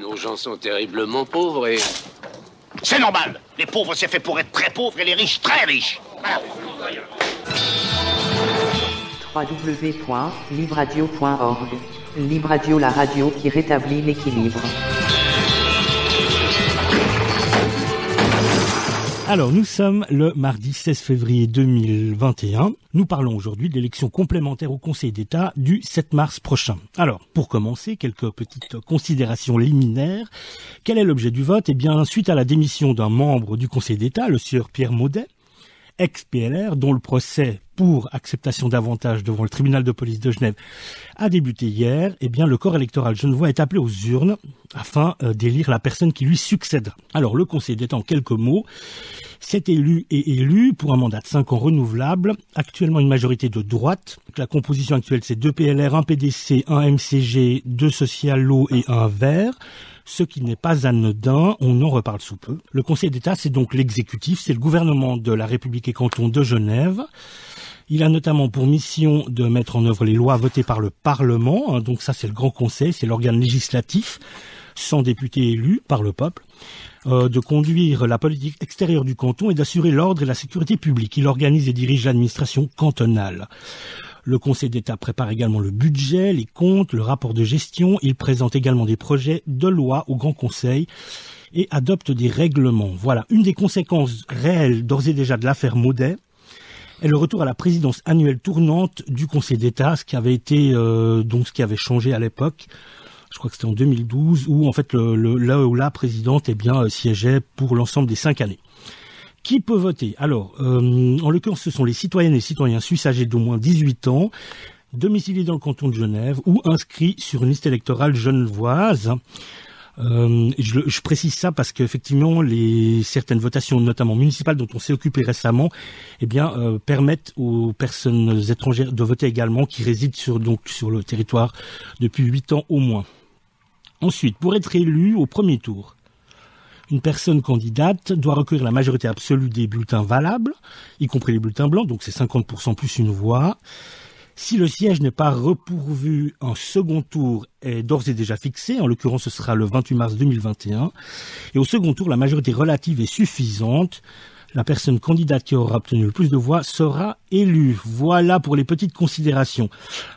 Nos gens sont terriblement pauvres et... C'est normal. Les pauvres, c'est fait pour être très pauvres et les riches, très riches. Voilà. www.libradio.org. Libradio, la radio qui rétablit l'équilibre. Alors, nous sommes le mardi 16 février 2021. Nous parlons aujourd'hui de l'élection complémentaire au Conseil d'État du 7 mars prochain. Alors, pour commencer, quelques petites considérations liminaires. Quel est l'objet du vote ? Eh bien, suite à la démission d'un membre du Conseil d'État, le sieur Pierre Maudet, ex-PLR, dont le procès pour acceptation d'avantages devant le tribunal de police de Genève a débuté hier, eh bien, le corps électoral genevois est appelé aux urnes afin d'élire la personne qui lui succèdera. Alors, le Conseil d'État, en quelques mots, c'est élu et élu pour un mandat de 5 ans renouvelable, actuellement une majorité de droite. La composition actuelle, c'est 2 PLR, 1 PDC, 1 MCG, 2 Socialo et 1 Vert. Ce qui n'est pas anodin, on en reparle sous peu. Le Conseil d'État, c'est donc l'exécutif, c'est le gouvernement de la République et canton de Genève. Il a notamment pour mission de mettre en œuvre les lois votées par le Parlement. Donc ça, c'est le Grand Conseil, c'est l'organe législatif, sans députés élus par le peuple. De conduire la politique extérieure du canton et d'assurer l'ordre et la sécurité publique. Il organise et dirige l'administration cantonale. Le Conseil d'État prépare également le budget, les comptes, le rapport de gestion. Il présente également des projets de loi au Grand Conseil et adopte des règlements. Voilà, une des conséquences réelles d'ores et déjà de l'affaire Maudet est le retour à la présidence annuelle tournante du Conseil d'État, ce qui avait été donc ce qui avait changé à l'époque. Je crois que c'était en 2012 où en fait la présidente siégeait pour l'ensemble des 5 années. Qui peut voter ? Alors, en l'occurrence, ce sont les citoyennes et citoyens suisses âgés d'au moins 18 ans, domiciliés dans le canton de Genève ou inscrits sur une liste électorale genevoise. Je précise ça parce qu'effectivement, certaines votations, notamment municipales, dont on s'est occupé récemment, permettent aux personnes étrangères de voter également, qui résident sur le territoire depuis 8 ans au moins. Ensuite, pour être élu au premier tour, une personne candidate doit recueillir la majorité absolue des bulletins valables, y compris les bulletins blancs, donc c'est 50% plus une voix. Si le siège n'est pas repourvu, un second tour est d'ores et déjà fixé, en l'occurrence ce sera le 28 mars 2021. Et au second tour, la majorité relative est suffisante. La personne candidate qui aura obtenu le plus de voix sera élue. Voilà pour les petites considérations.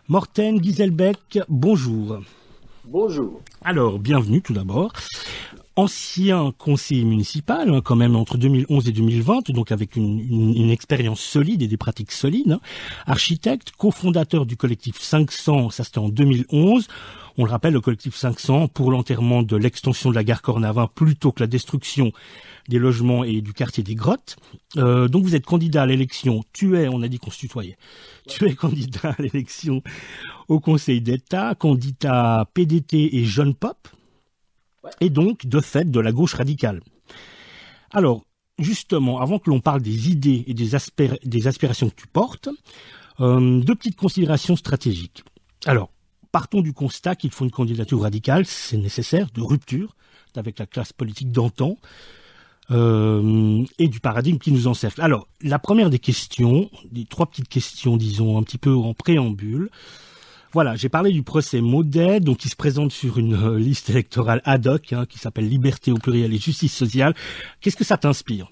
Morten Giselbeck, bonjour. Bonjour. Alors, bienvenue tout d'abord. Ancien conseiller municipal, quand même entre 2011 et 2020, donc avec une expérience solide et des pratiques solides. Architecte, cofondateur du collectif 500, ça c'était en 2011. On le rappelle, le collectif 500 pour l'enterrement de l'extension de la gare Cornavin plutôt que la destruction des logements et du quartier des Grottes. Donc vous êtes candidat à l'élection, on a dit qu'on se tutoyait, tu es candidat à l'élection au Conseil d'État, candidat PDT et Jeune Pop. Et donc, de fait, de la gauche radicale. Alors, justement, avant que l'on parle des idées et des aspirations que tu portes, 2 petites considérations stratégiques. Alors, partons du constat qu'il faut une candidature radicale, c'est nécessaire, de rupture avec la classe politique d'antan, et du paradigme qui nous encercle. Alors, la première des questions, des 3 petites questions, disons, un petit peu en préambule. Voilà, j'ai parlé du procès Maudet, donc il se présente sur une liste électorale ad hoc, qui s'appelle Liberté au pluriel et Justice sociale. Qu'est-ce que ça t'inspire ?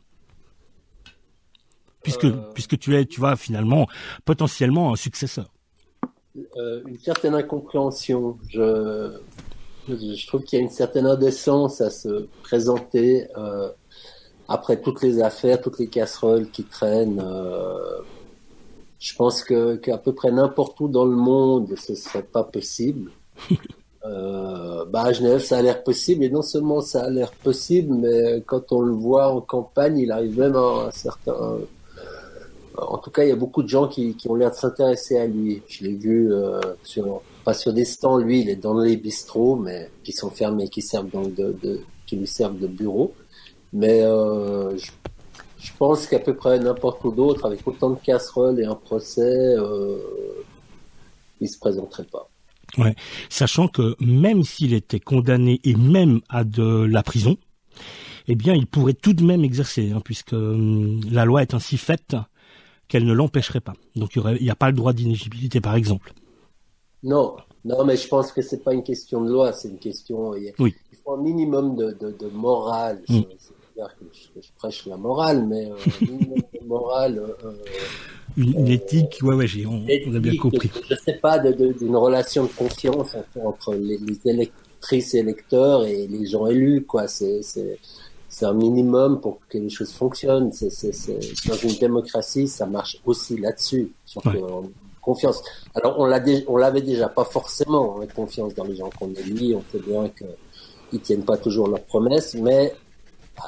Puisque tu vois finalement potentiellement un successeur. Une certaine incompréhension. Je trouve qu'il y a une certaine indécence à se présenter après toutes les affaires, toutes les casseroles qui traînent. Je pense qu'à peu près n'importe où dans le monde, ce serait pas possible. À Genève, ça a l'air possible, et non seulement ça a l'air possible, mais quand on le voit en campagne, il arrive même à un certain... En tout cas, il y a beaucoup de gens qui ont l'air de s'intéresser à lui. Je l'ai vu pas sur des stands, lui, il est dans les bistrots, mais qui sont fermés, qui servent donc qui lui servent de bureau. Mais je pense qu'à peu près n'importe où d'autre, avec autant de casseroles et un procès, il se présenterait pas. Ouais, sachant que même s'il était condamné et même à de la prison, il pourrait tout de même exercer, puisque la loi est ainsi faite qu'elle ne l'empêcherait pas. Donc il n'y a pas le droit d'inéligibilité, par exemple. Non, Non, mais je pense que c'est pas une question de loi, c'est une question. Oui. Il faut un minimum de morale. C'est-à-dire que je prêche la morale, mais un minimum de morale. Une éthique, ouais, on a bien compris. Je sais pas, d'une relation de confiance entre les électrices et électeurs et les gens élus, quoi. C'est un minimum pour que les choses fonctionnent. Dans une démocratie, ça marche aussi là-dessus. Confiance. Alors, on l'avait déjà pas forcément, on a confiance dans les gens qu'on élit, on sait bien qu'ils tiennent pas toujours leurs promesses, mais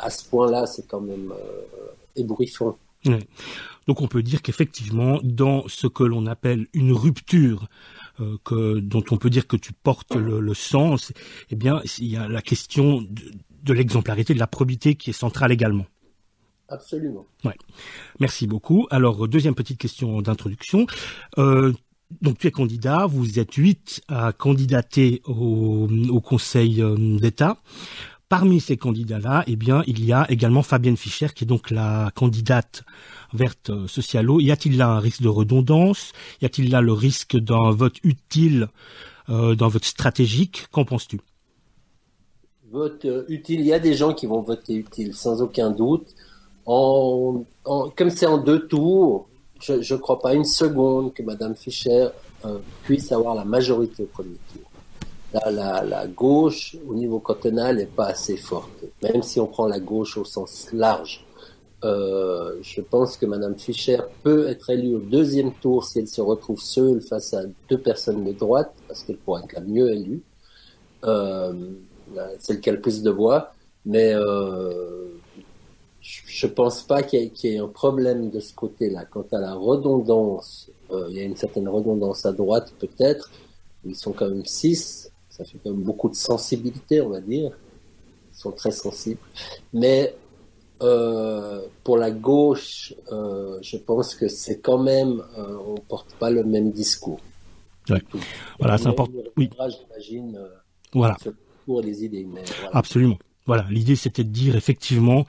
à ce point-là, c'est quand même ébouriffant. Ouais. Donc on peut dire qu'effectivement, dans ce que l'on appelle une rupture, dont on peut dire que tu portes le sens, eh bien, il y a la question de l'exemplarité, de la probité qui est centrale également. Absolument. Ouais. Merci beaucoup. Alors, deuxième petite question d'introduction. Donc, tu es candidat, vous êtes 8 à candidater au Conseil d'État. Parmi ces candidats-là, eh bien, il y a également Fabienne Fischer, qui est donc la candidate verte socialo. Y a-t-il là un risque de redondance? Y a-t-il là le risque d'un vote utile, d'un vote stratégique? Qu'en penses-tu? Vote utile, il y a des gens qui vont voter utile, sans aucun doute. Comme c'est en 2 tours, je ne crois pas une seconde que Madame Fischer puisse avoir la majorité au premier tour. La gauche, au niveau cantonal, n'est pas assez forte. Même si on prend la gauche au sens large, je pense que Madame Fischer peut être élue au 2e tour si elle se retrouve seule face à 2 personnes de droite, parce qu'elle pourrait être la mieux élue. Celle qui a le plus de voix. Mais je pense pas qu'il y ait un problème de ce côté-là. Quant à la redondance, il y a une certaine redondance à droite, peut-être. Ils sont quand même 6. Ça fait quand même beaucoup de sensibilité, on va dire. Ils sont très sensibles. Mais pour la gauche, je pense que c'est quand même... on porte pas le même discours. Ouais. Voilà, c'est important. Oui. J'imagine, voilà. Pour les idées. Mais voilà. Absolument. Voilà, l'idée c'était de dire effectivement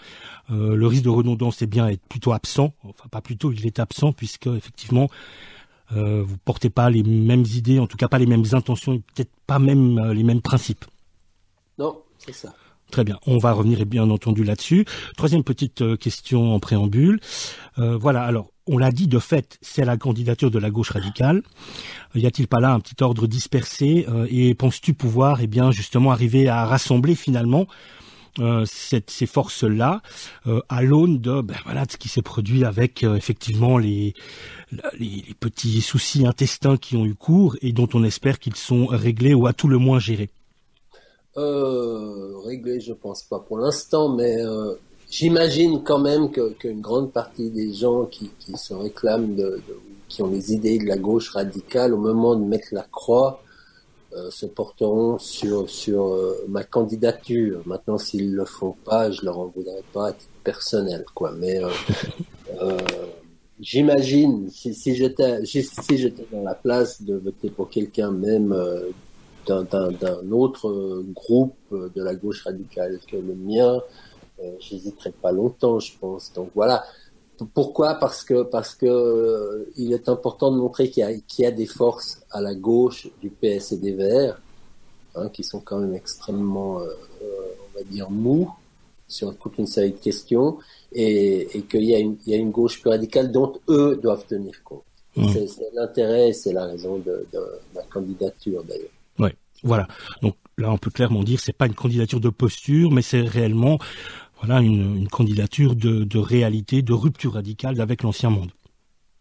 le risque de redondance est bien être plutôt absent, enfin pas plutôt, il est absent puisque effectivement vous portez pas les mêmes idées, en tout cas pas les mêmes intentions et peut-être pas même les mêmes principes. Non, c'est ça. Très bien, on va revenir bien entendu là-dessus. Troisième petite question en préambule. Voilà, alors on l'a dit de fait, c'est la candidature de la gauche radicale. Y a-t-il pas là un petit ordre dispersé et penses-tu pouvoir bien justement arriver à rassembler finalement ces forces-là à l'aune de ce qui s'est produit avec effectivement les petits soucis intestins qui ont eu cours et dont on espère qu'ils sont réglés ou à tout le moins gérés? Réglés, je pense pas pour l'instant, mais j'imagine quand même qu'une grande partie des gens qui se réclament qui ont les idées de la gauche radicale, au moment de mettre la croix, se porteront sur ma candidature. Maintenant, s'ils le font pas, je leur en voudrais pas à titre personnel, quoi. Mais j'imagine si j'étais dans la place de voter pour quelqu'un, même d'un autre groupe de la gauche radicale que le mien, j'hésiterais pas longtemps, je pense. Donc voilà. Pourquoi? Parce que il est important de montrer qu'il y a des forces à la gauche du PS et des Verts, qui sont quand même extrêmement, on va dire, mous sur toute une série de questions, et qu'il y a une gauche plus radicale dont eux doivent tenir compte. C'est l'intérêt et c'est la raison de ma candidature d'ailleurs. Ouais, voilà. Donc là, on peut clairement dire c'est pas une candidature de posture, mais c'est réellement une candidature de réalité, de rupture radicale avec l'ancien monde.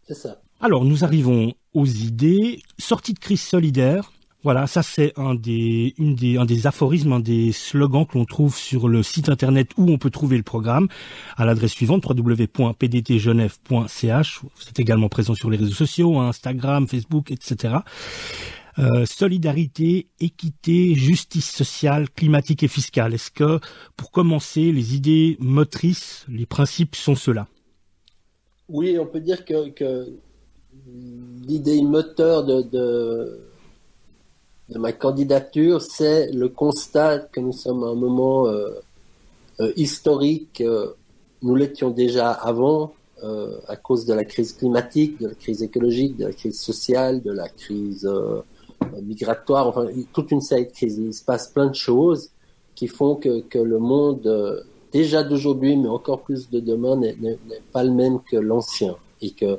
C'est ça. Alors, nous arrivons aux idées. Sortie de crise solidaire. Voilà, ça c'est un des aphorismes, un des slogans que l'on trouve sur le site internet où on peut trouver le programme à l'adresse suivante, www.pdtgenève.ch. C'est également présent sur les réseaux sociaux, Instagram, Facebook, etc. Solidarité, équité, justice sociale, climatique et fiscale. Est-ce que, pour commencer, les idées motrices, les principes sont ceux-là? Oui, on peut dire que l'idée moteur de ma candidature, c'est le constat que nous sommes à un moment historique. Nous l'étions déjà avant, à cause de la crise climatique, de la crise écologique, de la crise sociale, de la crise migratoire, enfin toute une série de crises. Il se passe plein de choses qui font que le monde déjà d'aujourd'hui, mais encore plus de demain, n'est pas le même que l'ancien. Et que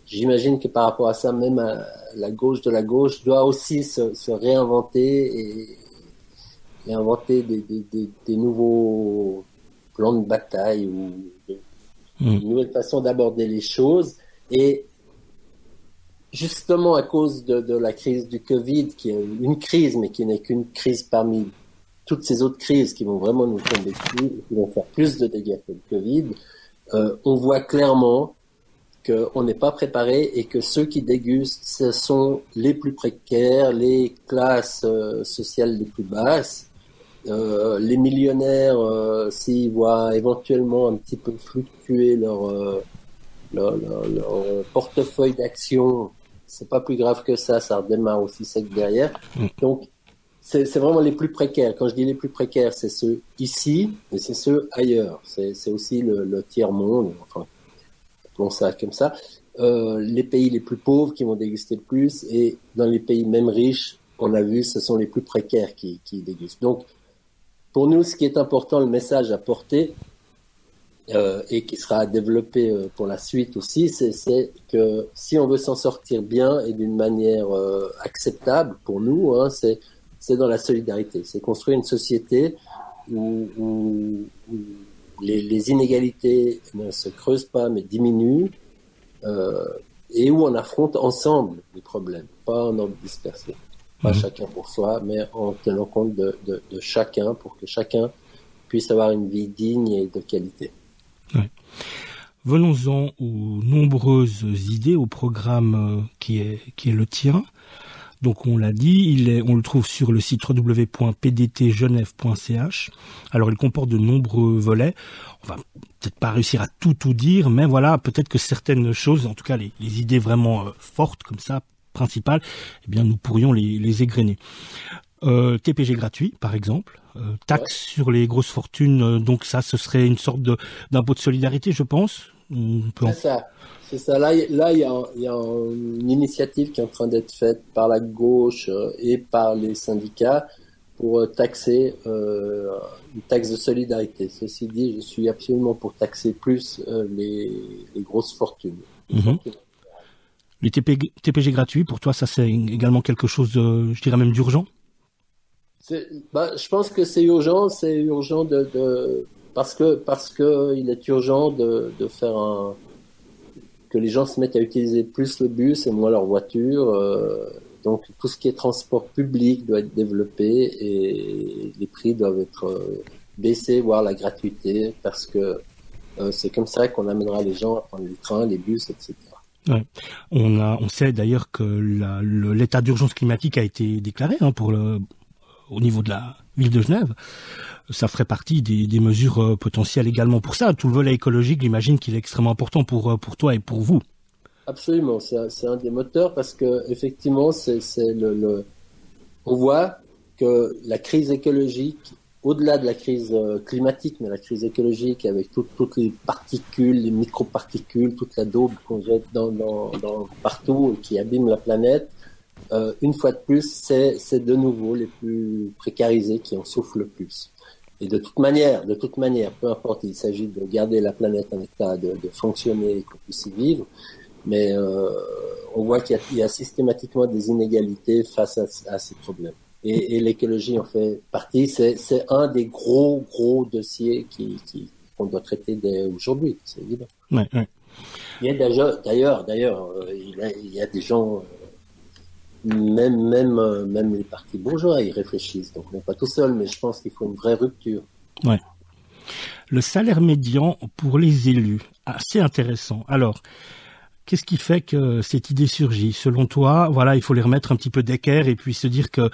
j'imagine que par rapport à ça, même la gauche de la gauche doit aussi se réinventer et inventer des nouveaux plans de bataille ou une nouvelle façon d'aborder les choses. Et justement à cause de la crise du Covid, qui est une crise, mais qui n'est qu'une crise parmi toutes ces autres crises qui vont vraiment nous tomber dessus, qui vont faire plus de dégâts que le Covid, on voit clairement qu'on n'est pas préparé et que ceux qui dégustent, ce sont les plus précaires, les classes sociales les plus basses, les millionnaires, s'ils voient éventuellement un petit peu fluctuer leur portefeuille d'actions, c'est pas plus grave que ça redémarre aussi sec derrière. Donc, c'est vraiment les plus précaires. Quand je dis les plus précaires, c'est ceux ici, et c'est ceux ailleurs. C'est aussi le tiers-monde, enfin, appelons ça comme ça. Les pays les plus pauvres qui vont déguster le plus, et dans les pays même riches, on a vu, ce sont les plus précaires qui dégustent. Donc, pour nous, ce qui est important, le message à porter, et qui sera développé pour la suite aussi, c'est que si on veut s'en sortir bien et d'une manière acceptable pour nous, hein, c'est dans la solidarité. C'est construire une société où les inégalités ne se creusent pas mais diminuent, et où on affronte ensemble les problèmes, pas en ordre dispersé. Pas chacun pour soi, mais en tenant compte de chacun pour que chacun puisse avoir une vie digne et de qualité. Ouais. Venons-en aux nombreuses idées, au programme qui est le tien. Donc on l'a dit, on le trouve sur le site www.pdtgenève.ch. Alors il comporte de nombreux volets. On va peut-être pas réussir à tout dire, mais voilà, peut-être que certaines choses, en tout cas les idées vraiment fortes comme ça, principales, eh bien nous pourrions les égrener. TPG gratuit, par exemple, taxe sur les grosses fortunes, donc ça, ce serait une sorte d'impôt de solidarité, je pense. C'est ça. Là, il y a une initiative qui est en train d'être faite par la gauche et par les syndicats pour taxer une taxe de solidarité. Ceci dit, je suis absolument pour taxer plus les grosses fortunes. Les TPG gratuits, pour toi, ça c'est également quelque chose, je dirais même d'urgent? Je pense que c'est urgent parce que il est urgent de faire que les gens se mettent à utiliser plus le bus et moins leur voiture. Donc tout ce qui est transport public doit être développé et les prix doivent être baissés, voire la gratuité, parce que c'est comme ça qu'on amènera les gens à prendre les trains, les bus, etc. Ouais. On sait d'ailleurs que l'état d'urgence climatique a été déclaré au niveau de la ville de Genève. Ça ferait partie des mesures potentielles également pour ça. Tout le volet écologique, j'imagine qu'il est extrêmement important pour toi et pour vous. Absolument, c'est un des moteurs parce que effectivement, on voit que la crise écologique, au-delà de la crise climatique, mais la crise écologique avec toutes les particules, les microparticules, toute la daube qu'on jette dans partout et qui abîme la planète, une fois de plus, c'est de nouveau les plus précarisés qui en souffrent le plus. Et de toute manière, peu importe, il s'agit de garder la planète en état de fonctionner et qu'on puisse y vivre, mais on voit qu'il y a systématiquement des inégalités face à ces problèmes. Et l'écologie en fait partie. C'est un des gros dossiers qu'on doit traiter dès aujourd'hui, c'est évident. Ouais. Il y a d'ailleurs, il y a des gens, même les partis bourgeois, ils réfléchissent. Donc on n'est pas tout seul, mais je pense qu'il faut une vraie rupture. Ouais. Le salaire médian pour les élus, assez intéressant. Alors, qu'est-ce qui fait que cette idée surgit? Selon toi, voilà, il faut les remettre un petit peu d'équerre et puis se dire que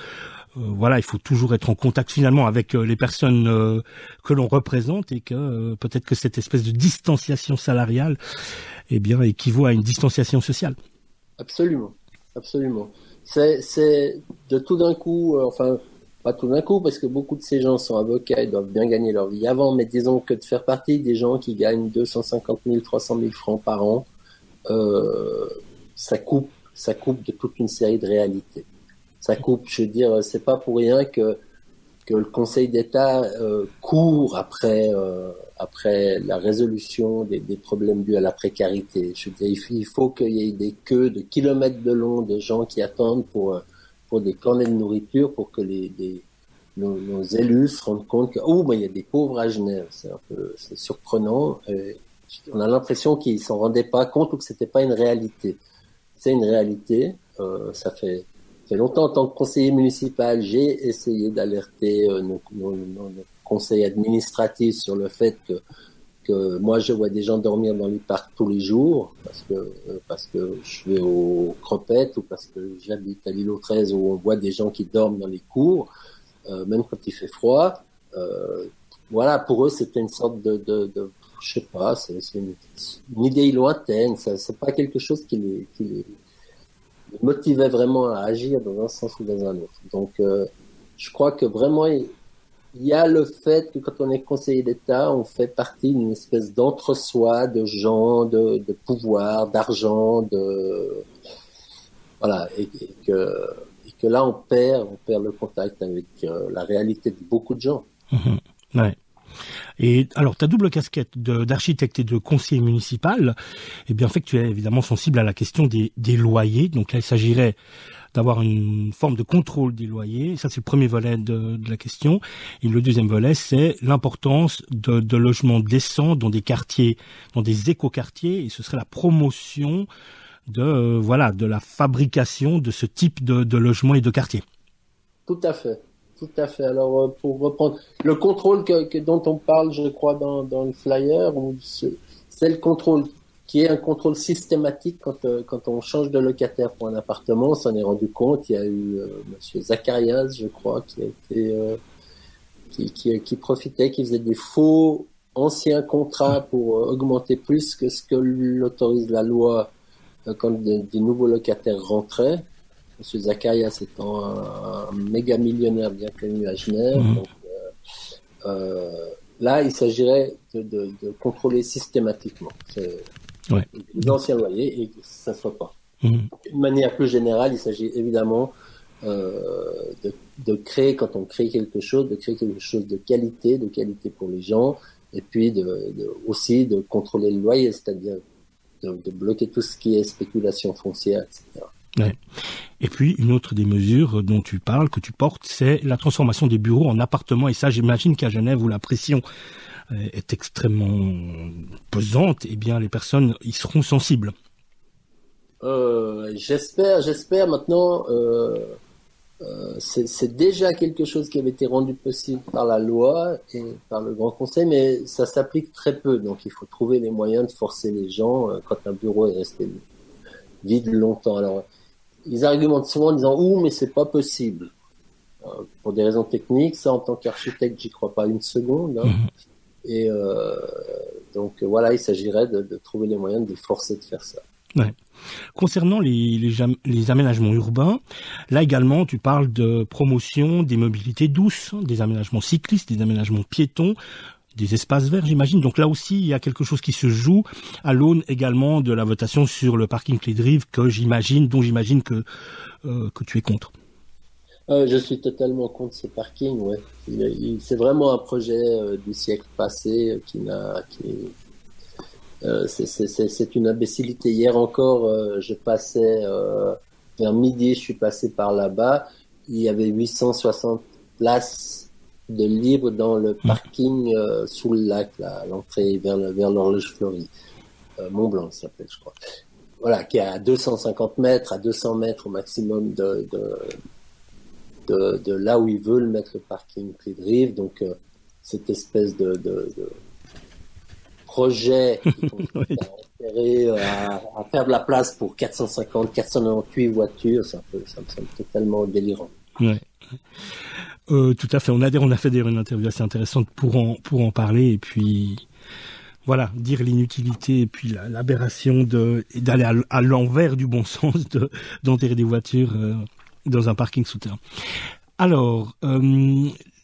il faut toujours être en contact finalement avec les personnes que l'on représente et que peut-être que cette espèce de distanciation salariale, eh bien, équivaut à une distanciation sociale. Absolument. C'est de tout d'un coup, enfin, pas tout d'un coup, parce que beaucoup de ces gens sont avocats, ils doivent bien gagner leur vie avant, mais disons que de faire partie des gens qui gagnent 250 000, 300 000 francs par an, ça coupe de toute une série de réalités. ça coupe. Je veux dire, c'est pas pour rien que le Conseil d'État court après la résolution des problèmes dus à la précarité. Je veux dire, il faut qu'il y ait des queues de kilomètres de long de gens qui attendent pour des cornets de nourriture, pour que nos élus se rendent compte que il y a des pauvres à Genève. C'est surprenant. On a l'impression qu'ils s'en rendaient pas compte ou que c'était pas une réalité. C'est une réalité. Ça fait longtemps en tant que conseiller municipal, j'ai essayé d'alerter nos conseils administratifs sur le fait que moi je vois des gens dormir dans les parcs tous les jours parce que je vais aux Cropettes ou parce que j'habite à l'île aux 13 où on voit des gens qui dorment dans les cours, même quand il fait froid. Voilà, pour eux c'était une sorte de je sais pas, c'est une idée lointaine, c'est pas quelque chose qui les motivait vraiment à agir dans un sens ou dans un autre. Donc, je crois que vraiment, il y a le fait que quand on est conseiller d'État, on fait partie d'une espèce d'entre-soi de gens, de pouvoir, d'argent, voilà, et que là, on perd le contact avec la réalité de beaucoup de gens. Mmh, ouais. Et alors, ta double casquette d'architecte et de conseiller municipal, eh bien, fait que tu es évidemment sensible à la question des loyers. Donc là, il s'agirait d'avoir une forme de contrôle des loyers. Ça, c'est le premier volet de la question. Et le deuxième volet, c'est l'importance de logements décents dans des quartiers, dans des écoquartiers. Et ce serait la promotion de la fabrication de ce type de logements et de quartiers. Tout à fait. Tout à fait. Alors, pour reprendre, le contrôle dont on parle, je crois, dans le flyer, c'est le contrôle qui est un contrôle systématique quand on change de locataire pour un appartement. On s'en est rendu compte. Il y a eu Monsieur Zacharias, je crois, qui profitait, qui faisait des faux anciens contrats pour augmenter plus que ce que l'autorise la loi quand des nouveaux locataires rentraient. Monsieur Zacharias étant un méga millionnaire bien connu à Genève. Mmh. Donc, là, il s'agirait de contrôler systématiquement les anciens loyers et que ça ne soit pas. Mmh. D'une manière plus générale, il s'agit évidemment de créer, quand on crée quelque chose, de créer quelque chose de qualité pour les gens, et puis aussi de contrôler le loyer, c'est-à-dire de bloquer tout ce qui est spéculation foncière, etc. Ouais. Et puis, une autre des mesures dont tu parles, que tu portes, c'est la transformation des bureaux en appartements. Et ça, j'imagine qu'à Genève, où la pression est extrêmement pesante, eh bien, les personnes y seront sensibles. J'espère. Maintenant, c'est déjà quelque chose qui avait été rendu possible par la loi et par le Grand Conseil, mais ça s'applique très peu. Donc, il faut trouver les moyens de forcer les gens quand un bureau est resté vide longtemps. Alors, ils argumentent souvent en disant mais c'est pas possible pour des raisons techniques. Ça, en tant qu'architecte, j'y crois pas une seconde. Hein. Mmh. Et donc voilà, il s'agirait de trouver les moyens de les forcer de faire ça. Ouais. Concernant les aménagements urbains, là également, tu parles de promotion des mobilités douces, des aménagements cyclistes, des aménagements piétons, des espaces verts, j'imagine. Donc là aussi, il y a quelque chose qui se joue à l'aune également de la votation sur le parking Clé de Rive dont j'imagine que tu es contre. Je suis totalement contre ce parking, ouais. C'est vraiment un projet du siècle passé c'est une imbécilité. Hier encore, je passais vers midi, je suis passé par là-bas. Il y avait 860 places de libre dans le parking sous le lac, là, à l'entrée vers l'horloge fleurie. Mont-Blanc, ça s'appelle, je crois. Voilà, qui est à 250 mètres, à 200 mètres au maximum de là où ils veulent mettre le parking Clé de Rive. Donc, cette espèce de projet qui à faire de la place pour 498 voitures, ça me semble totalement délirant. Ouais. Tout à fait. On a fait d'ailleurs une interview assez intéressante pour en parler, et puis voilà, dire l'inutilité et puis l'aberration d'aller à l'envers du bon sens d'enterrer des voitures dans un parking souterrain. Alors,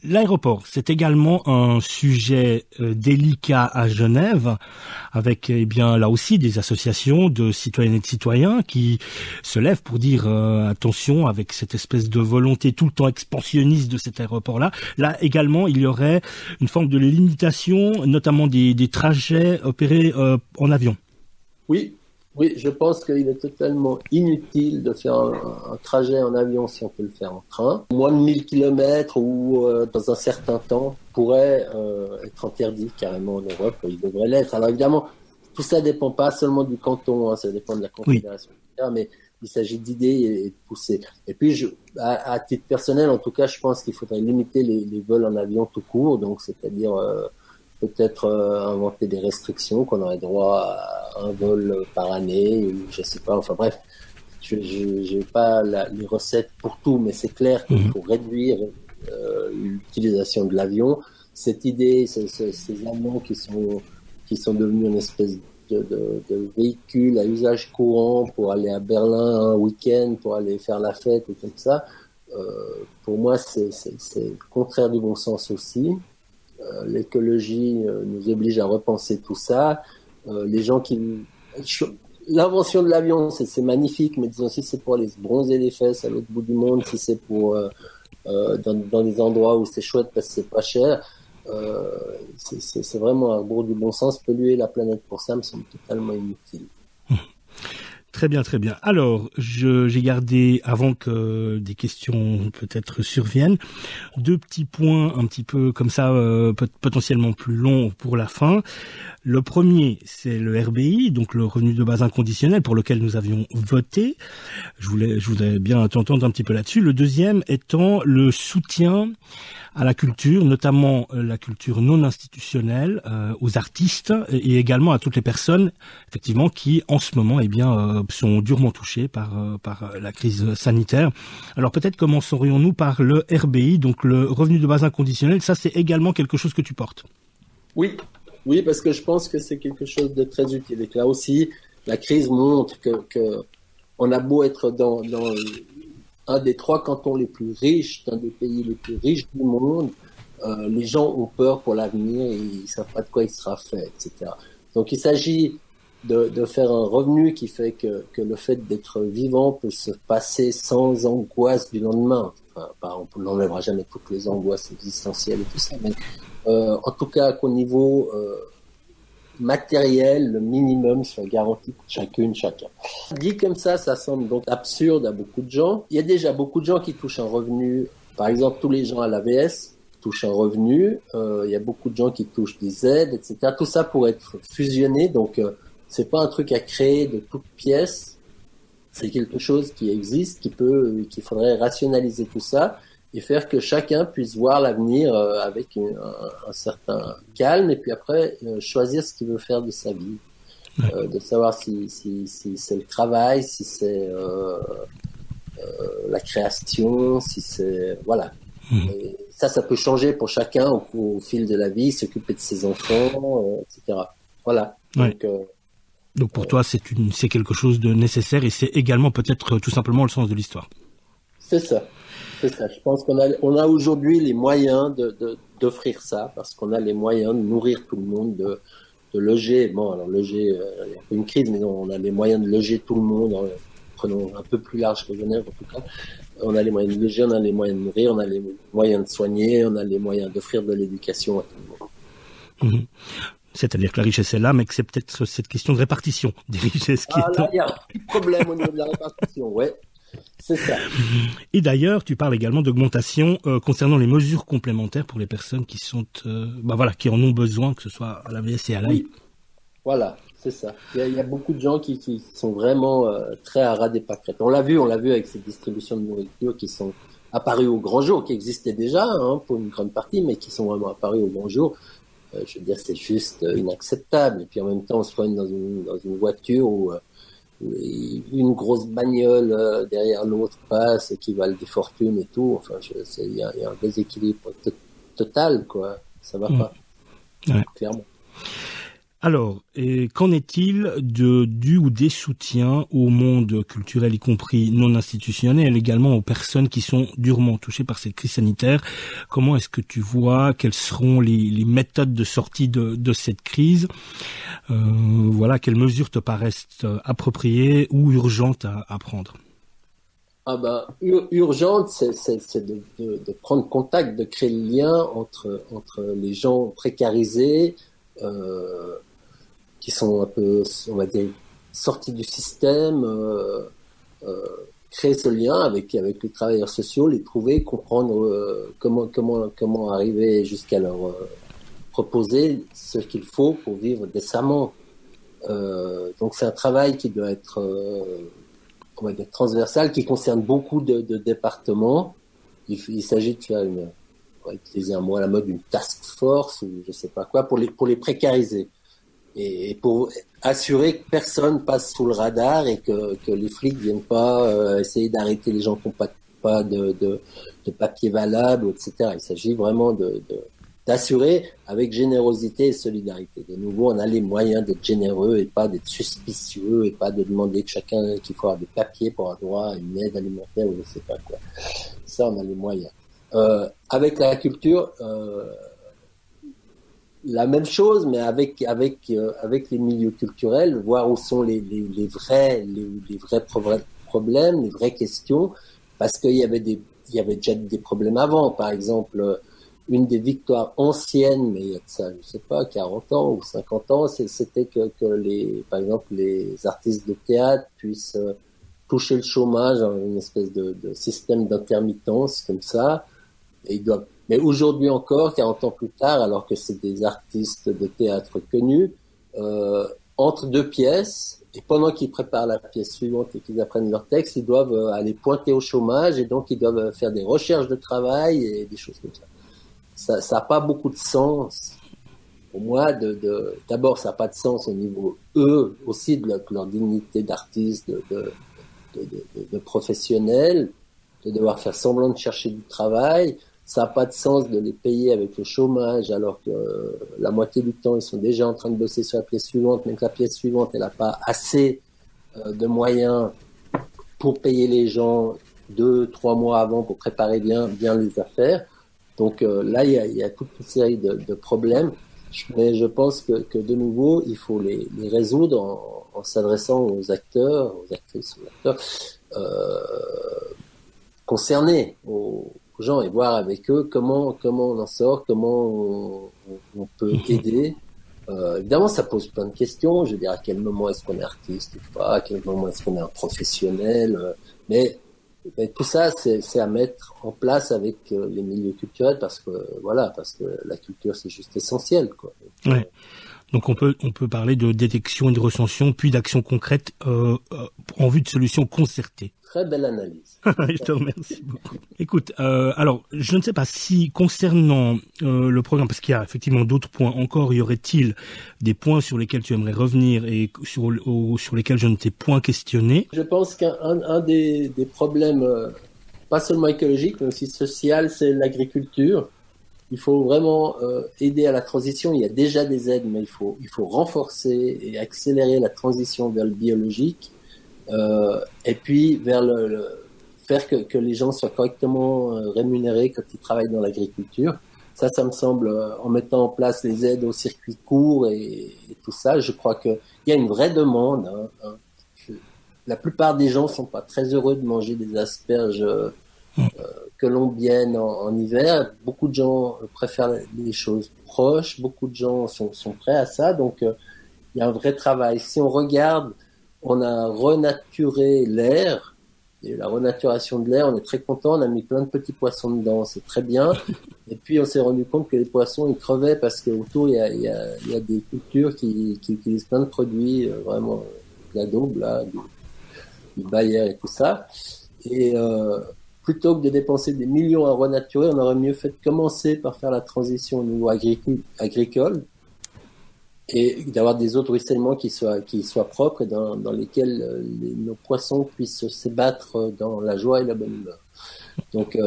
L'aéroport, c'est également un sujet délicat à Genève, avec bien là aussi des associations de citoyennes et de citoyens qui se lèvent pour dire attention avec cette espèce de volonté tout le temps expansionniste de cet aéroport-là. Là également, il y aurait une forme de limitation, notamment des trajets opérés en avion. Oui, je pense qu'il est totalement inutile de faire un trajet en avion si on peut le faire en train. Moins de 1000 km ou dans un certain temps pourrait être interdit carrément en Europe. Il devrait l'être. Alors évidemment, tout ça dépend pas seulement du canton, ça dépend de la confédération, etc., mais il s'agit d'idées et de pousser. Et puis, à titre personnel, en tout cas, je pense qu'il faudrait limiter les vols en avion tout court, donc c'est-à-dire peut-être inventer des restrictions, qu'on aurait droit à un vol par année, ou je sais pas, enfin bref, j'ai pas les recettes pour tout, mais c'est clair qu'il faut réduire l'utilisation de l'avion. Cette idée, ces avions qui sont devenus une espèce de véhicule à usage courant pour aller à Berlin un week-end, pour aller faire la fête et comme ça, pour moi c'est le contraire du bon sens aussi. L'écologie nous oblige à repenser tout ça. Les gens l'invention de l'avion, c'est magnifique, mais disons si c'est pour aller se bronzer les fesses à l'autre bout du monde, si c'est pour dans des endroits où c'est chouette parce que c'est pas cher, c'est vraiment à rebours du bon sens. Polluer la planète pour ça me semble totalement inutile. Très bien, très bien. Alors, j'ai gardé, avant que des questions peut-être surviennent, deux petits points un petit peu comme ça, potentiellement plus longs pour la fin. Le premier, c'est le RBI, donc le revenu de base inconditionnel pour lequel nous avions voté. Je voudrais bien t'entendre un petit peu là-dessus. Le deuxième étant le soutien à la culture, notamment la culture non institutionnelle, aux artistes et également à toutes les personnes, effectivement, qui en ce moment, sont durement touchées par la crise sanitaire. Alors peut-être commencerions-nous par le RBI, donc le revenu de base inconditionnel. Ça, c'est également quelque chose que tu portes. Oui, parce que je pense que c'est quelque chose de très utile. Et que là aussi, la crise montre que on a beau être dans un des 3 cantons les plus riches, un des pays les plus riches du monde, les gens ont peur pour l'avenir et ils savent pas de quoi il sera fait, etc. Donc il s'agit de faire un revenu qui fait que le fait d'être vivant peut se passer sans angoisse du lendemain. Enfin, on n'enlèvera jamais toutes les angoisses existentielles et tout ça, mais en tout cas qu'au niveau matériel, le minimum soit garanti pour chacun. Dit comme ça semble donc absurde à beaucoup de gens. Il y a déjà beaucoup de gens qui touchent un revenu. Par exemple, tous les gens à l'AVS touchent un revenu. Il y a beaucoup de gens qui touchent des aides, etc. Tout ça pourrait être fusionné. Donc, c'est pas un truc à créer de toutes pièces. C'est quelque chose qui existe, qu'il faudrait rationaliser tout ça et faire que chacun puisse voir l'avenir avec un certain calme et puis après choisir ce qu'il veut faire de sa vie. De savoir si c'est le travail, si c'est la création, si c'est... Voilà. Et ça peut changer pour chacun au fil de la vie, s'occuper de ses enfants, etc. Voilà. Donc pour toi, c'est quelque chose de nécessaire et c'est également peut-être tout simplement le sens de l'histoire. C'est ça. Je pense qu'on a aujourd'hui les moyens d'offrir ça parce qu'on a les moyens de nourrir tout le monde, de loger. Bon, alors loger, il y a une crise, mais non, on a les moyens de loger tout le monde. Prenons un peu plus large que Genève en tout cas. On a les moyens de loger, on a les moyens de nourrir, on a les moyens de soigner, on a les moyens d'offrir de l'éducation à tout le monde. C'est-à-dire que la richesse est là, mais que c'est peut-être cette question de répartition des richesses qui est... Là, il y a un problème au niveau de la répartition, ouais. C'est ça. Et d'ailleurs, tu parles également d'augmentation concernant les mesures complémentaires pour les personnes qui sont, qui en ont besoin, que ce soit à l'AVS et à l'AI. Voilà, c'est ça. Il y a beaucoup de gens qui sont vraiment très à ras des pâquerettes. On l'a vu avec ces distributions de nourriture qui sont apparues au grand jour, qui existaient déjà pour une grande partie, mais qui sont vraiment apparues au grand jour. Je veux dire, c'est juste inacceptable. Et puis en même temps, on se promène dans une voiture où une grosse bagnole derrière l'autre passe et qui valent des fortunes et tout. Enfin, il y a un déséquilibre total, quoi. Ça va pas. Ouais. Clairement. Alors, et qu'en est-il du ou des soutiens au monde culturel, y compris non institutionnel, également aux personnes qui sont durement touchées par cette crise sanitaire? Comment est-ce que tu vois, quelles seront les méthodes de sortie de cette crise? Voilà, quelles mesures te paraissent appropriées ou urgentes à prendre? Urgente, c'est de prendre contact, de créer le lien entre les gens précarisés, qui sont un peu, on va dire, sortis du système, créer ce lien avec les travailleurs sociaux, les trouver, comprendre comment arriver jusqu'à leur proposer ce qu'il faut pour vivre décemment. Donc c'est un travail qui doit être on va dire transversal, qui concerne beaucoup de départements. Il s'agit de faire on va utiliser un mot à la mode, une task force ou je sais pas quoi pour les précariser et pour assurer que personne passe sous le radar et que les flics viennent pas essayer d'arrêter les gens qui n'ont pas de papier valable, etc. Il s'agit vraiment d'assurer avec générosité et solidarité. De nouveau, on a les moyens d'être généreux et pas d'être suspicieux et pas de demander qu'il faut avoir des papiers pour avoir droit à une aide alimentaire ou je sais pas quoi. Ça, on a les moyens. Avec la culture, la même chose, mais avec les milieux culturels, voir où sont les vrais problèmes, les vraies questions, parce qu'il y avait déjà des problèmes avant. Par exemple, une des victoires anciennes, mais il y a de ça, je sais pas, 40 ans ou 50 ans, c'était que par exemple, les artistes de théâtre puissent toucher le chômage dans une espèce de système d'intermittence comme ça. Et mais aujourd'hui encore, 40 ans plus tard, alors que c'est des artistes de théâtre connus, entre deux pièces, et pendant qu'ils préparent la pièce suivante et qu'ils apprennent leur texte, ils doivent aller pointer au chômage et donc ils doivent faire des recherches de travail et des choses comme ça. Ça n'a pas beaucoup de sens. Pour moi, d'abord, ça n'a pas de sens au niveau, eux, aussi, de leur dignité d'artiste, de professionnel, de devoir faire semblant de chercher du travail. Ça n'a pas de sens de les payer avec le chômage, alors que la moitié du temps, ils sont déjà en train de bosser sur la pièce suivante, mais que la pièce suivante, elle n'a pas assez de moyens pour payer les gens 2-3 mois avant pour préparer bien les affaires. Donc là, il y a toute une série de problèmes, mais je pense que de nouveau, il faut les résoudre en s'adressant aux acteurs, aux actrices, aux acteurs concernés, aux gens, et voir avec eux comment on en sort, comment on peut aider. Évidemment, ça pose plein de questions. Je veux dire, à quel moment est-ce qu'on est artiste ou pas, à quel moment est-ce qu'on est un professionnel, mais tout ça, c'est à mettre en place avec les milieux culturels parce que la culture, c'est juste essentiel, quoi. Ouais. Donc on peut parler de détection et de recension, puis d'action concrète en vue de solutions concertées. Très belle analyse. Je te remercie beaucoup. Écoute, alors je ne sais pas si concernant le programme, parce qu'il y a effectivement d'autres points encore, y aurait-il des points sur lesquels tu aimerais revenir et sur lesquels je ne t'ai point questionné? Je pense qu'un des problèmes, pas seulement écologiques, mais aussi social, c'est l'agriculture. Il faut vraiment aider à la transition. Il y a déjà des aides, mais il faut renforcer et accélérer la transition vers le biologique. Et puis vers faire que les gens soient correctement rémunérés quand ils travaillent dans l'agriculture. Ça me semble, en mettant en place les aides aux circuits courts et tout ça, je crois qu'il y a une vraie demande. La plupart des gens sont pas très heureux de manger des asperges colombiennes en hiver. Beaucoup de gens préfèrent les choses proches. Beaucoup de gens sont prêts à ça. Donc, il y a un vrai travail. Si on regarde, on a renaturé l'air. Et la renaturation de l'air, on est très content. On a mis plein de petits poissons dedans. C'est très bien. Et puis, on s'est rendu compte que les poissons, ils crevaient parce qu'autour, il y a des cultures qui utilisent plein de produits, vraiment, de la daube, là, du Bayer et tout ça. Et plutôt que de dépenser des millions à renaturer, on aurait mieux fait de commencer par faire la transition au niveau agricole et d'avoir des eaux de ruissellement qui soient propres et dans lesquelles nos poissons puissent se battre dans la joie et la bonne humeur. Donc,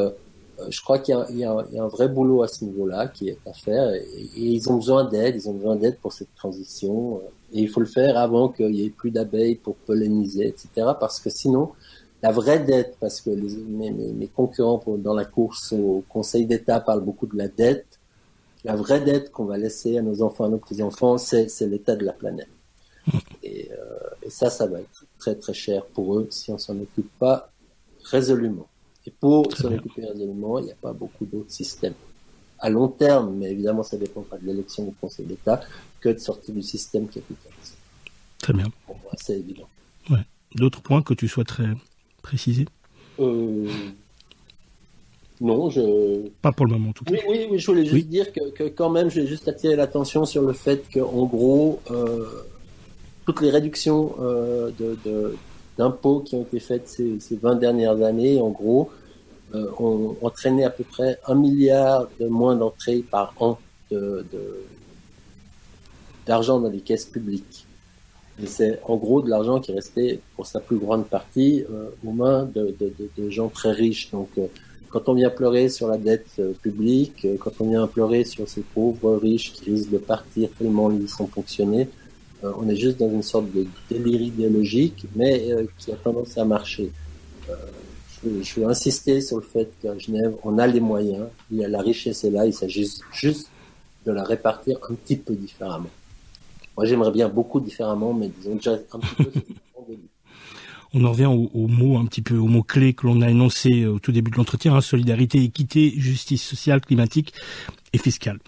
je crois qu'il y a un vrai boulot à ce niveau-là qui est à faire et ils ont besoin d'aide pour cette transition et il faut le faire avant qu'il y ait plus d'abeilles pour polliniser, etc. Parce que sinon, la vraie dette, parce que mes concurrents dans la course au Conseil d'État parlent beaucoup de la dette, la vraie dette qu'on va laisser à nos enfants, à nos petits-enfants, c'est l'état de la planète. Et ça va être très très cher pour eux si on s'en occupe pas résolument. Et pour s'en occuper résolument, il n'y a pas beaucoup d'autres systèmes. À long terme, mais évidemment ça dépend pas de l'élection du Conseil d'État, que de sortir du système capitaliste. Très bien. Pour moi, c'est évident. Ouais. D'autres points que tu souhaiterais préciser? Non, Pas pour le moment, en tout cas. Oui, je voulais juste dire que quand même, je vais juste attirer l'attention sur le fait qu'en gros, toutes les réductions d'impôts qui ont été faites ces 20 dernières années, en gros, ont entraîné à peu près 1 milliard de moins d'entrées par an d'argent dans les caisses publiques. Et c'est en gros de l'argent qui est resté pour sa plus grande partie aux mains de gens très riches. Donc quand on vient pleurer sur la dette publique, quand on vient pleurer sur ces pauvres riches qui risquent de partir tellement ils sont ponctionnés, on est juste dans une sorte de délire idéologique, mais qui a tendance à marcher. Je veux insister sur le fait qu'à Genève, on a les moyens, la richesse est là, il s'agit juste de la répartir un petit peu différemment. Moi, j'aimerais bien beaucoup différemment, mais disons déjà un petit peu. On en revient au mot un petit peu, au mot clé que l'on a énoncé au tout début de l'entretien, hein, solidarité, équité, justice sociale, climatique et fiscale.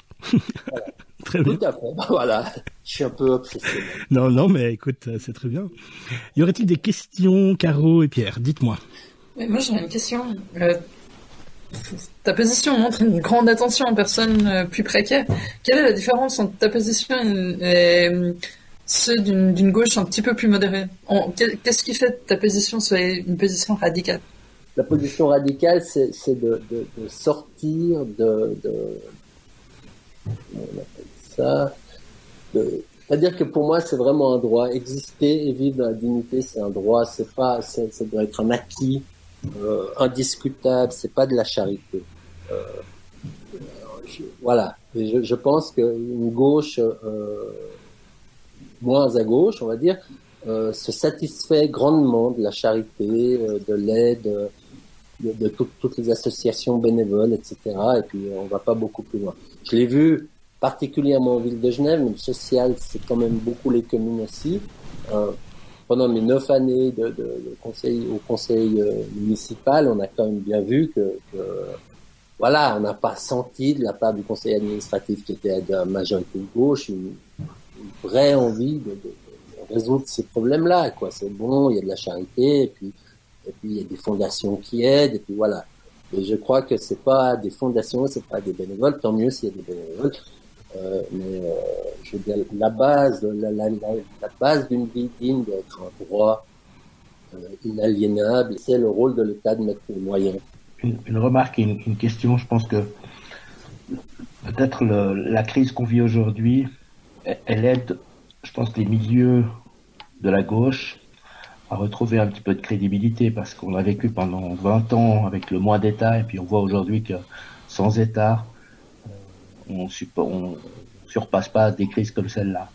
Voilà. Très bien. Tout à fait. Voilà. Je suis un peu obsessionnel. Non, mais écoute, c'est très bien. Y aurait-il des questions, Caro et Pierre? Dites-moi. Mais moi, j'aurais une question. Ta position montre une grande attention aux personnes plus précaires. Quelle est la différence entre ta position et ceux d'une gauche un petit peu plus modérée? Qu'est-ce qui fait que ta position soit une position radicale? La position radicale, c'est de sortir on appelle ça, c'est-à-dire que pour moi, c'est vraiment un droit. Exister et vivre dans la dignité, c'est un droit. Ça doit être un acquis indiscutable. C'est pas de la charité. Voilà. Et je pense qu'une gauche moins à gauche, on va dire, se satisfait grandement de la charité, de l'aide, de toutes les associations bénévoles, etc. Et puis on va pas beaucoup plus loin. Je l'ai vu particulièrement en ville de Genève, mais le social, c'est quand même beaucoup les communes aussi. Pendant mes 9 années au conseil municipal, on a quand même bien vu que voilà, on n'a pas senti de la part du conseil administratif qui était de la majorité de gauche une vraie envie de résoudre ces problèmes-là, quoi. C'est bon, il y a de la charité, et puis il y a des fondations qui aident, et puis voilà. Et je crois que c'est pas des fondations, c'est pas des bénévoles, tant mieux s'il y a des bénévoles. Mais je veux dire, la base d'une vie digne doit être un droit inaliénable. C'est le rôle de l'État de mettre les moyens. Une remarque et une question. Je pense que peut-être la crise qu'on vit aujourd'hui, elle aide, je pense, les milieux de la gauche à retrouver un petit peu de crédibilité, parce qu'on a vécu pendant 20 ans avec le moins d'État, et puis on voit aujourd'hui que sans État, on surpasse pas des crises comme celle-là.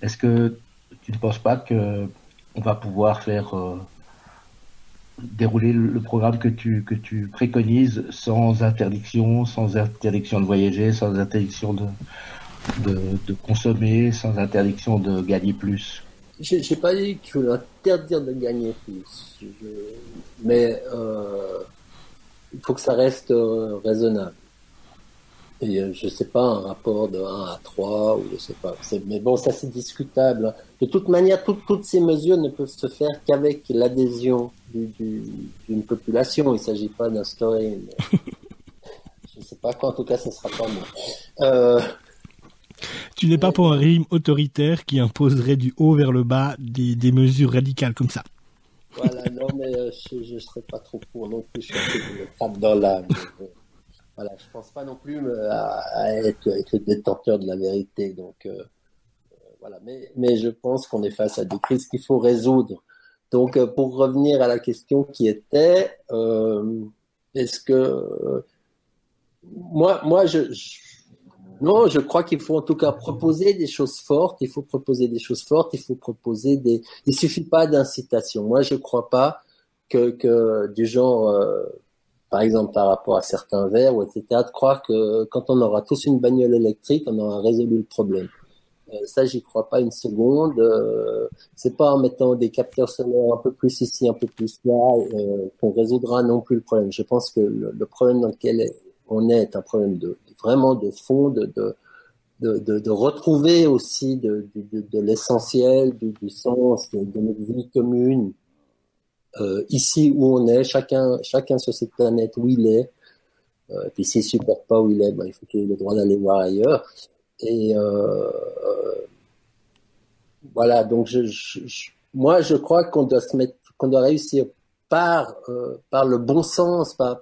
Est-ce que tu ne penses pas que on va pouvoir faire dérouler le programme que tu préconises sans interdiction de voyager, sans interdiction de consommer, sans interdiction de gagner plus? J'ai pas dit que je voulais interdire de gagner plus, mais il faut que ça reste raisonnable. Et je sais pas, un rapport de 1 à 3, ou je sais pas. Mais bon, ça c'est discutable. De toute manière, toutes ces mesures ne peuvent se faire qu'avec l'adhésion d'une population. Il s'agit pas d'instaurer je sais pas quoi, en tout cas, ça sera pas moi. Tu n'es pas pour un régime autoritaire qui imposerait du haut vers le bas des mesures radicales comme ça. Voilà, non, mais je serais pas trop pour non plus. Je suis un peu de frappe dans l'âme. Voilà, je pense pas non plus à être le détenteur de la vérité. Donc voilà, mais je pense qu'on est face à des crises qu'il faut résoudre. Donc pour revenir à la question qui était, est-ce que Non, je crois qu'il faut en tout cas proposer des choses fortes. Il faut proposer des choses fortes. Il faut proposer des. Il suffit pas d'incitation. Moi, je crois pas que du genre, par exemple, par rapport à certains verts ou etc., de croire que quand on aura tous une bagnole électrique, on aura résolu le problème. Ça, j'y crois pas une seconde. C'est pas en mettant des capteurs solaires un peu plus ici, un peu plus là, qu'on résoudra non plus le problème. Je pense que le problème dans lequel on est un problème vraiment de fond, de retrouver aussi de l'essentiel, du sens de notre vie commune, ici où on est, chacun sur cette planète où il est. Puis s'il supporte pas où il est, il faut qu'il ait le droit d'aller voir ailleurs. Et voilà, donc moi je crois qu'on doit réussir par le bon sens, par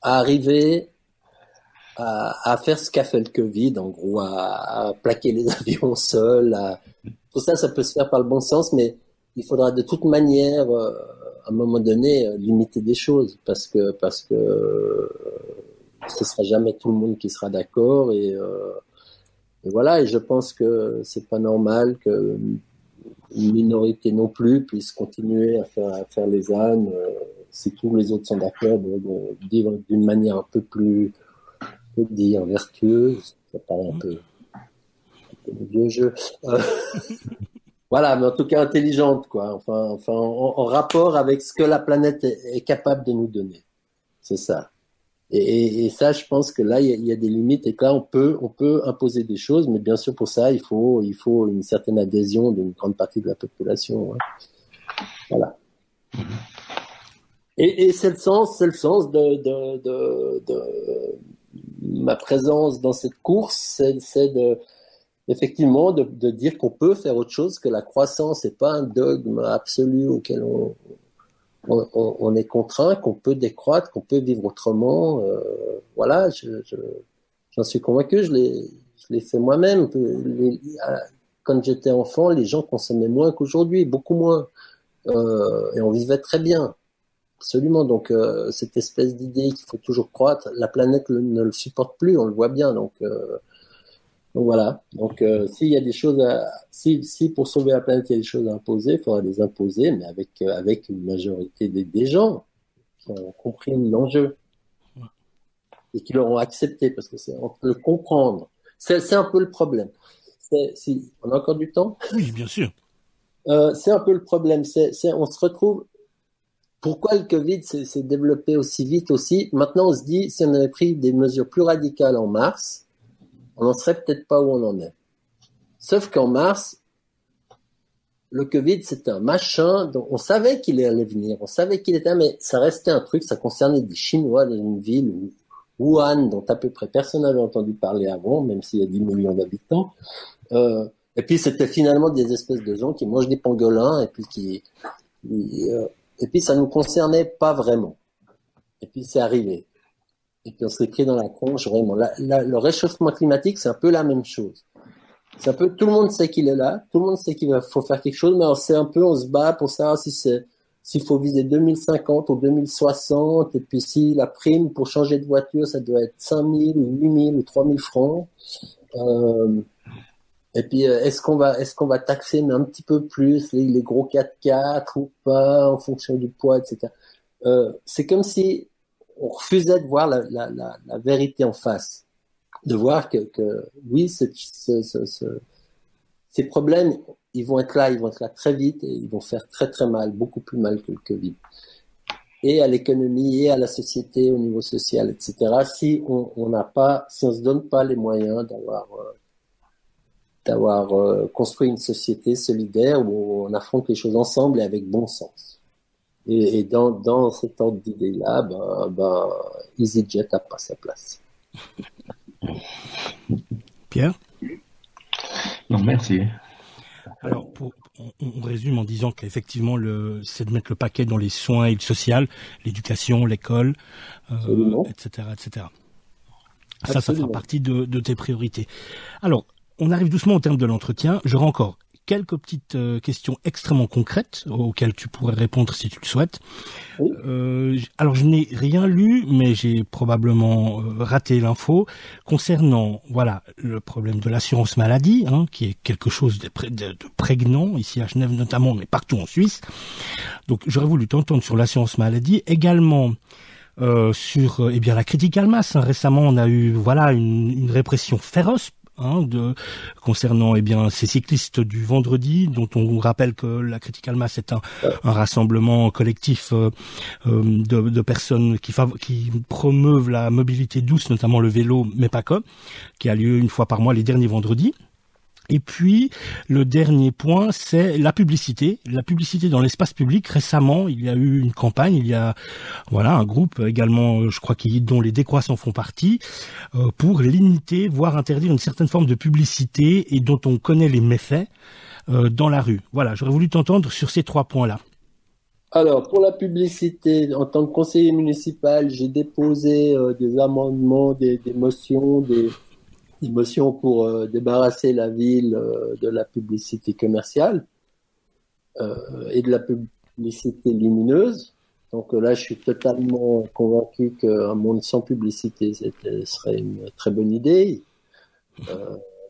à arriver à faire ce qu'a fait le Covid, en gros, à plaquer les avions seuls. Tout ça, ça peut se faire par le bon sens, mais il faudra de toute manière, à un moment donné, limiter des choses, parce que ce sera jamais tout le monde qui sera d'accord, et voilà. Et je pense que c'est pas normal que une minorité non plus puisse continuer à faire les ânes. Si tous les autres sont d'accord de vivre d'une manière un peu plus, on peut dire, vertueuse, ça paraît un peu vieux jeu. Voilà, mais en tout cas intelligente, quoi. Enfin, en rapport avec ce que la planète est capable de nous donner. C'est ça. Et ça, je pense que là, il y a des limites, et que là, on peut imposer des choses, mais bien sûr, pour ça, il faut une certaine adhésion d'une grande partie de la population. Hein. Voilà. Et c'est le sens de ma présence dans cette course, c'est effectivement de dire qu'on peut faire autre chose, que la croissance n'est pas un dogme absolu auquel on est contraint, qu'on peut décroître, qu'on peut vivre autrement. Voilà, j'en suis convaincu, je l'ai fait moi-même. Quand j'étais enfant, les gens consommaient moins qu'aujourd'hui, beaucoup moins. Et on vivait très bien. Absolument. Donc, cette espèce d'idée qu'il faut toujours croître, la planète ne le supporte plus, on le voit bien. Donc voilà. Donc, s'il y a des choses si pour sauver la planète, il y a des choses à imposer, il faudra les imposer, mais avec une majorité des gens qui ont compris l'enjeu et qui l'auront accepté, parce que on peut le comprendre. C'est un peu le problème. On a encore du temps? Oui, bien sûr. C'est un peu le problème. On se retrouve. Pourquoi le Covid s'est développé aussi vite aussi? Maintenant, on se dit, si on avait pris des mesures plus radicales en mars, on n'en serait peut-être pas où on en est. Sauf qu'en mars, le Covid, c'était un machin dont on savait qu'il allait venir, on savait qu'il était, mais ça restait un truc, ça concernait des Chinois dans une ville, Wuhan, dont à peu près personne n'avait entendu parler avant, même s'il y a 10 millions d'habitants. Et puis, c'était finalement des espèces de gens qui mangent des pangolins, et puis ça nous concernait pas vraiment. Et puis c'est arrivé. Et puis on s'est pris dans la tronche, vraiment. Le réchauffement climatique, c'est un peu la même chose. C'est un peu, tout le monde sait qu'il est là, tout le monde sait faut faire quelque chose, mais on se bat pour savoir s'il faut viser 2050 ou 2060, et puis si la prime pour changer de voiture, ça doit être 5 000 ou 8 000 ou 3 000 francs. Et puis, est-ce qu'on va taxer mais un petit peu plus les gros 4x4 ou pas, en fonction du poids, etc. C'est comme si on refusait de voir la vérité en face, de voir que oui, ces problèmes, ils vont être là très vite, et ils vont faire très très mal, beaucoup plus mal que le Covid. Et à l'économie, et à la société, au niveau social, etc. Si on se donne pas les moyens d'avoir construit une société solidaire où on affronte les choses ensemble et avec bon sens. Et dans cet ordre d'idée-là, EasyJet n'a pas sa place. Pierre? Non, merci. Alors, on résume en disant qu'effectivement, c'est de mettre le paquet dans les soins et le social, l'éducation, l'école, etc., etc. Ça fera partie de tes priorités. Alors, on arrive doucement au terme de l'entretien. J'aurai encore quelques petites questions extrêmement concrètes auxquelles tu pourrais répondre si tu le souhaites. Oui. Alors, je n'ai rien lu, mais j'ai probablement raté l'info concernant, voilà, le problème de l'assurance maladie, hein, qui est quelque chose de prégnant ici à Genève notamment, mais partout en Suisse. Donc, j'aurais voulu t'entendre sur l'assurance maladie, également sur la critical mass. Hein. Récemment, on a eu une répression féroce concernant ces cyclistes du vendredi, dont on rappelle que la critical mass est un rassemblement collectif de personnes qui promeuvent la mobilité douce, notamment le vélo, mais pas que, qui a lieu une fois par mois les derniers vendredis. Et puis, le dernier point, c'est la publicité. La publicité dans l'espace public. Récemment, il y a eu une campagne, il y a un groupe également, je crois, dont les décroissants font partie, pour limiter, voire interdire une certaine forme de publicité et dont on connaît les méfaits dans la rue. Voilà, j'aurais voulu t'entendre sur ces 3 points-là. Alors, pour la publicité, en tant que conseiller municipal, j'ai déposé des amendements, des motions, des motions pour débarrasser la ville de la publicité commerciale et de la publicité lumineuse. Donc là, je suis totalement convaincu qu'un monde sans publicité serait une très bonne idée.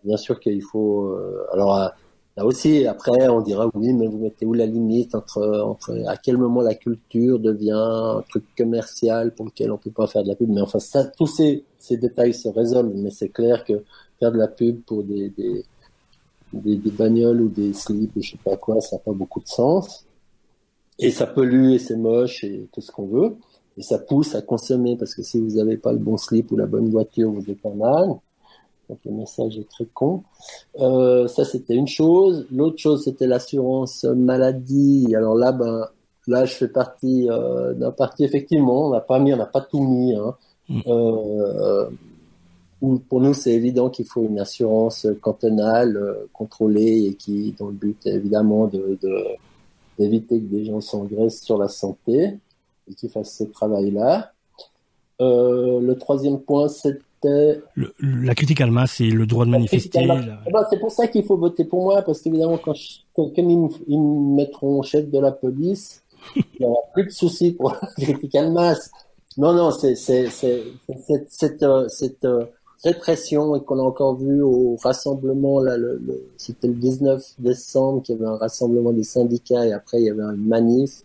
Bien sûr qu'il faut... alors là aussi, après, on dira oui, mais vous mettez où la limite entre à quel moment la culture devient un truc commercial pour lequel on peut pas faire de la pub. Mais enfin, ça, tous ces détails se résolvent. Mais c'est clair que faire de la pub pour des bagnoles ou des slips, je sais pas quoi, ça n'a pas beaucoup de sens. Et ça pollue et c'est moche et tout ce qu'on veut. Et ça pousse à consommer parce que si vous n'avez pas le bon slip ou la bonne voiture, vous êtes en âne. Donc le message est très con. Ça c'était une chose. L'autre chose c'était l'assurance maladie. Alors là, là je fais partie d'un parti effectivement. On n'a pas tout mis. Hein. Pour nous c'est évident qu'il faut une assurance cantonale contrôlée et dont le but est évidemment d'éviter que des gens s'engraissent sur la santé et qu'ils fassent ce travail-là. Le troisième point c'était la critical mass, c'est le droit de manifester. C'est pour ça qu'il faut voter pour moi, parce qu'évidemment, comme ils me mettront chef de la police, il n'y aura plus de soucis pour la critical mass. Non, c'est cette répression et qu'on a encore vu au rassemblement, là, c'était le 19 décembre, qu'il y avait un rassemblement des syndicats et après il y avait une manif.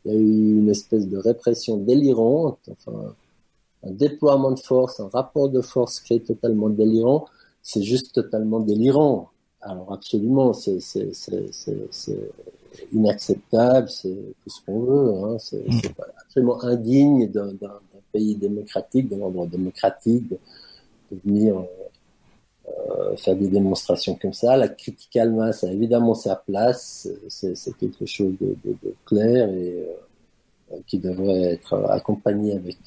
Il y a eu une espèce de répression délirante, un déploiement de force, un rapport de force qui est totalement délirant, c'est juste totalement délirant. Alors absolument, c'est inacceptable, c'est tout ce qu'on veut, hein. C'est absolument indigne d'un pays démocratique, d'un ordre démocratique, de venir faire des démonstrations comme ça. La critical mass a évidemment sa place, c'est quelque chose de clair et qui devrait être accompagné avec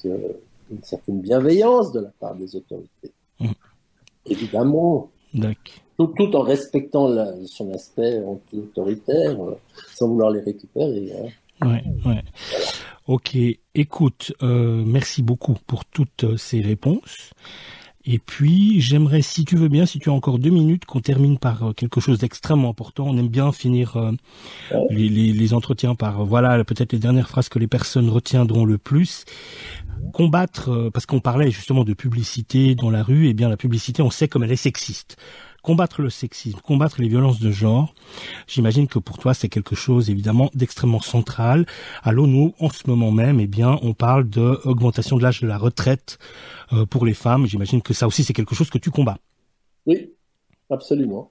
une certaine bienveillance de la part des autorités. Évidemment. Tout en respectant son aspect anti-autoritaire, sans vouloir les récupérer. Hein. Ouais. Voilà. Ok, écoute, merci beaucoup pour toutes ces réponses. Et puis, j'aimerais, si tu veux bien, si tu as encore 2 minutes, qu'on termine par quelque chose d'extrêmement important. On aime bien finir les entretiens par, peut-être les dernières phrases que les personnes retiendront le plus. Combattre, parce qu'on parlait justement de publicité dans la rue, et bien la publicité, on sait comme elle est sexiste. Combattre le sexisme, combattre les violences de genre, j'imagine que pour toi c'est quelque chose évidemment d'extrêmement central. À l'ONU, en ce moment même, on parle de augmentation de l'âge de la retraite pour les femmes. J'imagine que ça aussi c'est quelque chose que tu combats. Oui, absolument.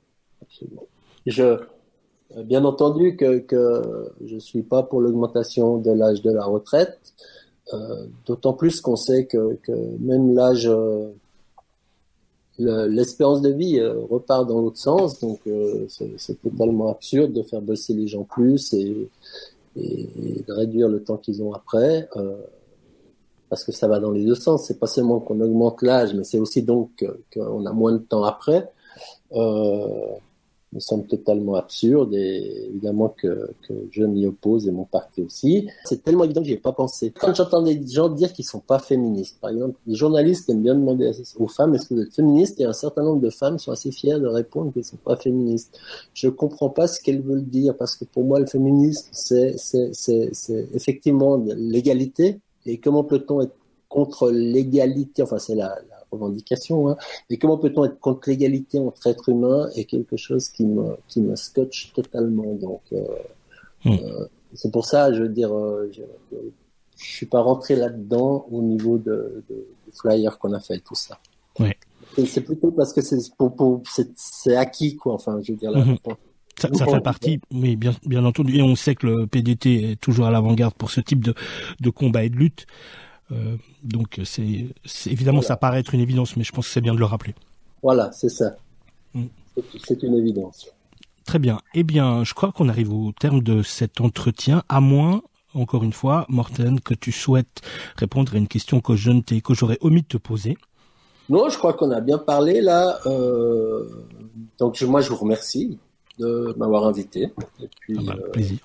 Bien entendu que je suis pas pour l'augmentation de l'âge de la retraite, d'autant plus qu'on sait que même l'âge l'espérance de vie repart dans l'autre sens, donc c'est totalement absurde de faire bosser les gens plus et de réduire le temps qu'ils ont après, parce que ça va dans les deux sens. C'est pas seulement qu'on augmente l'âge, mais c'est aussi donc qu'on a moins de temps après. me semble totalement absurde et évidemment que je m'y oppose et mon parti aussi. C'est tellement évident que j'y ai pas pensé. Quand j'entends des gens dire qu'ils sont pas féministes, par exemple, les journalistes aiment bien demander aux femmes est-ce que vous êtes féministes, et un certain nombre de femmes sont assez fières de répondre qu'elles sont pas féministes. Je comprends pas ce qu'elles veulent dire, parce que pour moi le féminisme c'est effectivement l'égalité, et comment peut-on être contre l'égalité, enfin c'est la revendication, hein. Mais comment peut-on être contre l'égalité entre êtres humains est quelque chose qui me scotche totalement. Donc, c'est pour ça, je veux dire, je suis pas rentré là-dedans au niveau du flyer qu'on a fait, tout ça. Ouais. Et c'est plutôt parce que c'est acquis, quoi. Enfin, je veux dire, ça fait partie, oui, bien entendu. Et on sait que le PDT est toujours à l'avant-garde pour ce type de combat et de lutte. Donc c'est évidemment, voilà. Ça paraît être une évidence, mais je pense que c'est bien de le rappeler. Voilà, c'est ça. C'est une évidence. Très bien. Eh bien, je crois qu'on arrive au terme de cet entretien, à moins, encore une fois, Morten, que tu souhaites répondre à une question que j'aurais omis de te poser. Non, je crois qu'on a bien parlé là. Donc moi, je vous remercie de m'avoir invité. Et puis, plaisir.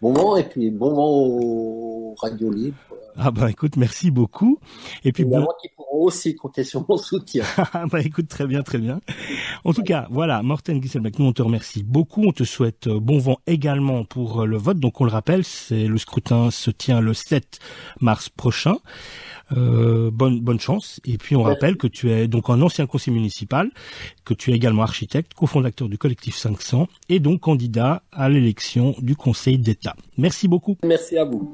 Bon vent, et puis bon vent aux radios libres. Ah bah écoute, merci beaucoup. Et puis évidemment qu'ils pourront aussi compter sur mon soutien. Bah écoute, très bien. En tout cas, voilà, Morten Gisselbeck, nous on te remercie beaucoup. On te souhaite bon vent également pour le vote. Donc on le rappelle, le scrutin se tient le 7 mars prochain. Bonne chance. Et puis on rappelle que tu es donc un ancien conseiller municipal, que tu es également architecte, cofondateur du collectif 500 et donc candidat à l'élection du Conseil d'État. Merci beaucoup. Merci à vous.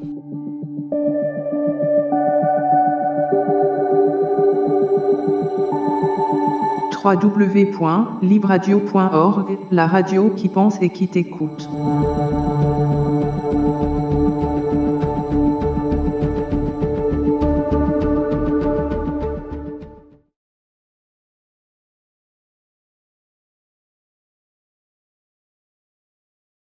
www.libradio.org, la radio qui pense et qui t'écoute.